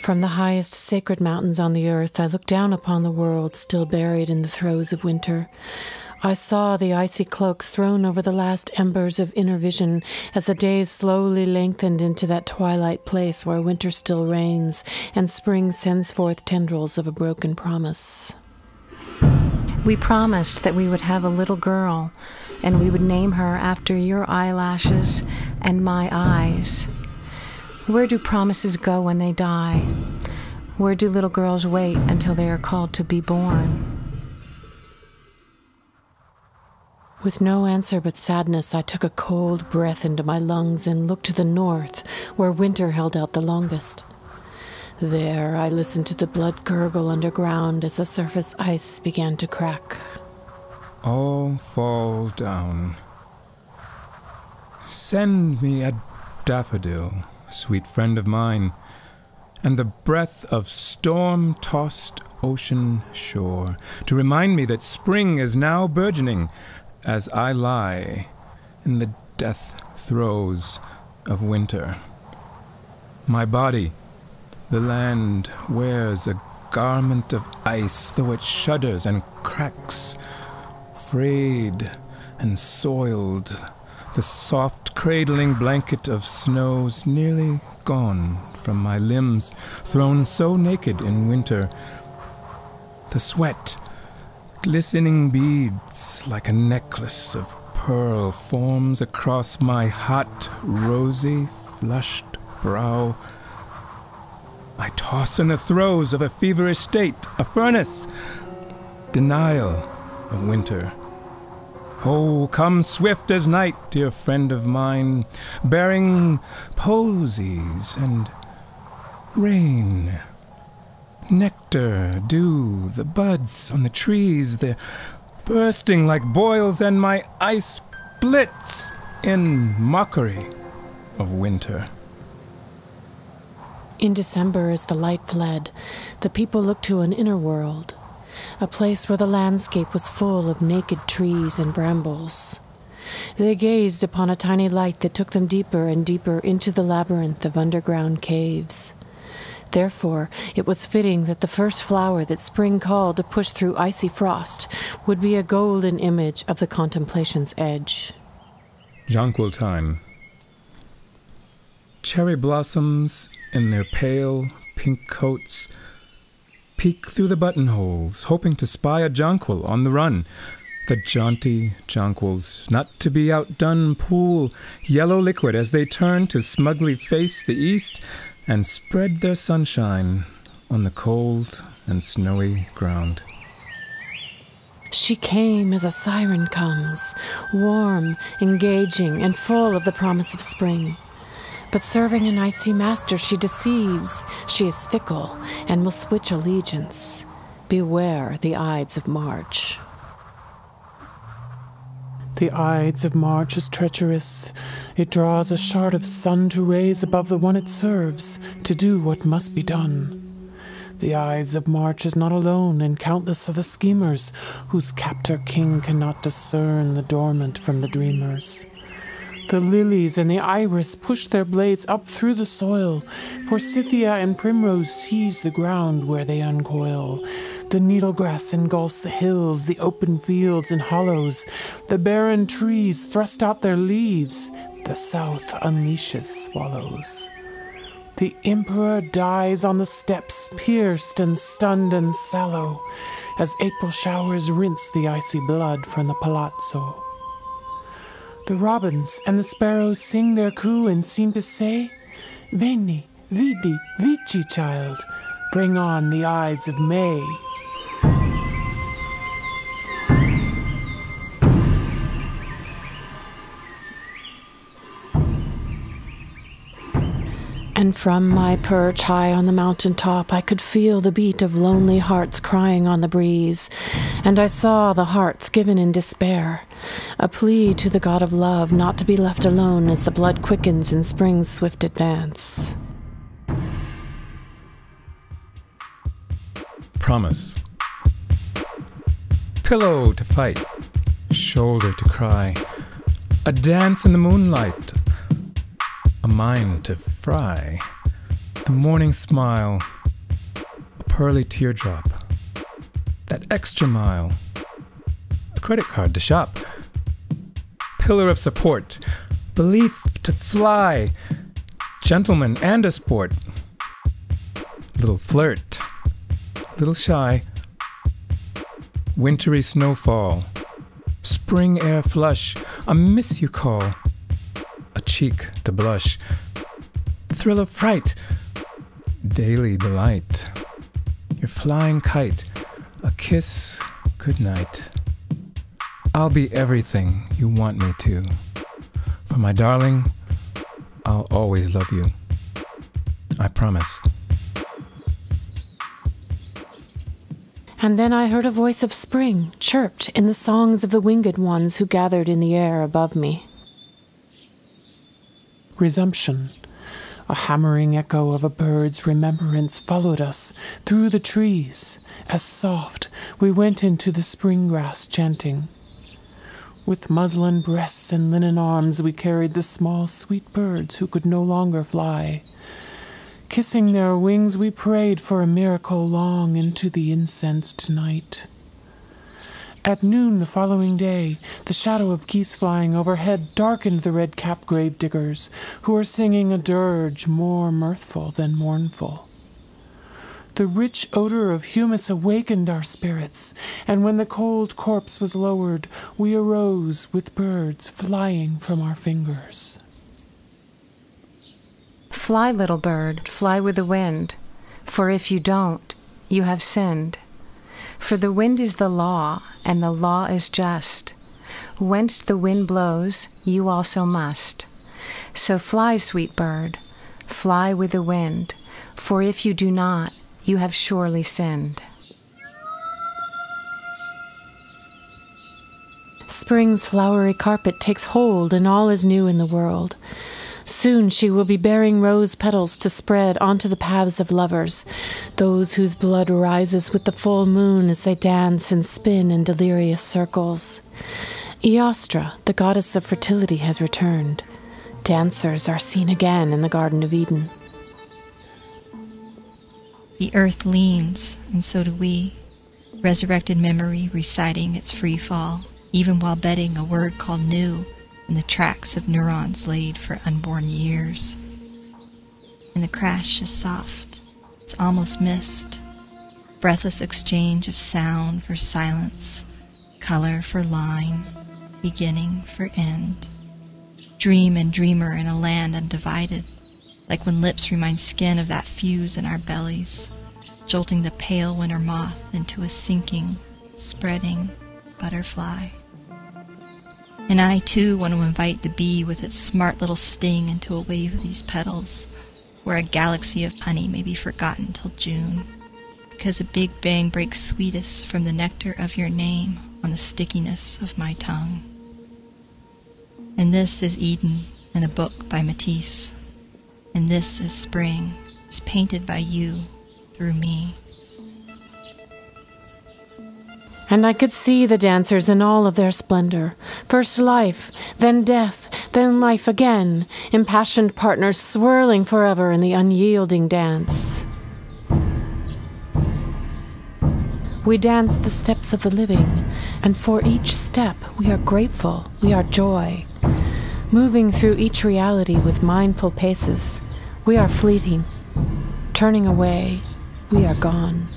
From the highest sacred mountains on the earth, I looked down upon the world still buried in the throes of winter. I saw the icy cloaks thrown over the last embers of inner vision as the days slowly lengthened into that twilight place where winter still reigns and spring sends forth tendrils of a broken promise. We promised that we would have a little girl, and we would name her after your eyelashes and my eyes. Where do promises go when they die? Where do little girls wait until they are called to be born? With no answer but sadness, I took a cold breath into my lungs and looked to the north, where winter held out the longest. There, I listened to the blood gurgle underground as the surface ice began to crack. All fall down. Send me a daffodil, sweet friend of mine, and the breath of storm-tossed ocean shore, to remind me that spring is now burgeoning as I lie in the death throes of winter. My body, the land, wears a garment of ice, though it shudders and cracks, frayed and soiled. The soft cradling blanket of snow's nearly gone from my limbs, thrown so naked in winter. The sweat, glistening beads like a necklace of pearl, forms across my hot, rosy, flushed brow. I toss in the throes of a feverish state, a furnace, denial of winter. Oh, come swift as night, dear friend of mine, bearing posies and rain, nectar, dew, the buds on the trees, they're bursting like boils, and my ice splits in mockery of winter. In December, as the light fled, the people looked to an inner world, a place where the landscape was full of naked trees and brambles. They gazed upon a tiny light that took them deeper and deeper into the labyrinth of underground caves. Therefore, it was fitting that the first flower that spring called to push through icy frost would be a golden image of the contemplation's edge. Jonquil time. Cherry blossoms in their pale pink coats peek through the buttonholes, hoping to spy a jonquil on the run. The jaunty jonquils, not to be outdone, pool yellow liquid as they turn to smugly face the east and spread their sunshine on the cold and snowy ground. She came as a siren comes, warm, engaging, and full of the promise of spring. But serving an icy master, she deceives. She is fickle and will switch allegiance. Beware the Ides of March. The Ides of March is treacherous. It draws a shard of sun to raise above the one it serves, to do what must be done. The Ides of March is not alone, and countless are the schemers whose captor king cannot discern the dormant from the dreamers. The lilies and the iris push their blades up through the soil. Forsythia and primrose seize the ground where they uncoil. The needlegrass engulfs the hills, the open fields and hollows. The barren trees thrust out their leaves. The south unleashes swallows. The emperor dies on the steps, pierced and stunned and sallow, as April showers rinse the icy blood from the palazzo. The robins and the sparrows sing their coo and seem to say, Veni, vidi, vici, child, bring on the Ides of May. And from my perch high on the mountain top, I could feel the beat of lonely hearts crying on the breeze, and I saw the hearts given in despair, a plea to the god of love not to be left alone as the blood quickens in spring's swift advance. Promise. Pillow to fight, shoulder to cry, a dance in the moonlight, a mind to fry, A morning smile, a pearly teardrop, that extra mile, a credit card to shop, pillar of support, belief to fly, gentleman and a sport, little flirt, little shy, wintry snowfall, spring air flush, a miss you call, a cheek to blush, thrill of fright, daily delight, your flying kite, a kiss, good night. I'll be everything you want me to. For my darling, I'll always love you. I promise. And then I heard a voice of spring chirped in the songs of the winged ones who gathered in the air above me. Resumption. A hammering echo of a bird's remembrance followed us through the trees, as soft we went into the spring grass chanting. With muslin breasts and linen arms we carried the small sweet birds who could no longer fly. Kissing their wings we prayed for a miracle long into the incensed night. At noon the following day, the shadow of geese flying overhead darkened the red-capped grave diggers, who were singing a dirge more mirthful than mournful. The rich odor of humus awakened our spirits, and when the cold corpse was lowered, we arose with birds flying from our fingers. Fly, little bird, fly with the wind, for if you don't, you have sinned. For the wind is the law, and the law is just. Whence the wind blows, you also must. So fly, sweet bird, fly with the wind, for if you do not, you have surely sinned. Spring's flowery carpet takes hold, and all is new in the world. Soon she will be bearing rose petals to spread onto the paths of lovers, those whose blood rises with the full moon as they dance and spin in delirious circles. Eostra, the goddess of fertility, has returned. Dancers are seen again in the Garden of Eden. The earth leans, and so do we, resurrected memory reciting its free fall, even while bedding a word called new in the tracks of neurons laid for unborn years. And the crash is soft, it's almost mist, breathless exchange of sound for silence, color for line, beginning for end. Dream and dreamer in a land undivided, like when lips remind skin of that fuse in our bellies, jolting the pale winter moth into a sinking, spreading butterfly. And I, too, want to invite the bee with its smart little sting into a wave of these petals, where a galaxy of honey may be forgotten till June, because a big bang breaks sweetest from the nectar of your name on the stickiness of my tongue. And this is Eden in a book by Matisse, and this is spring, is painted by you through me. And I could see the dancers in all of their splendor. First life, then death, then life again, impassioned partners swirling forever in the unyielding dance. We dance the steps of the living, and for each step we are grateful, we are joy. Moving through each reality with mindful paces, we are fleeting. Turning away, we are gone.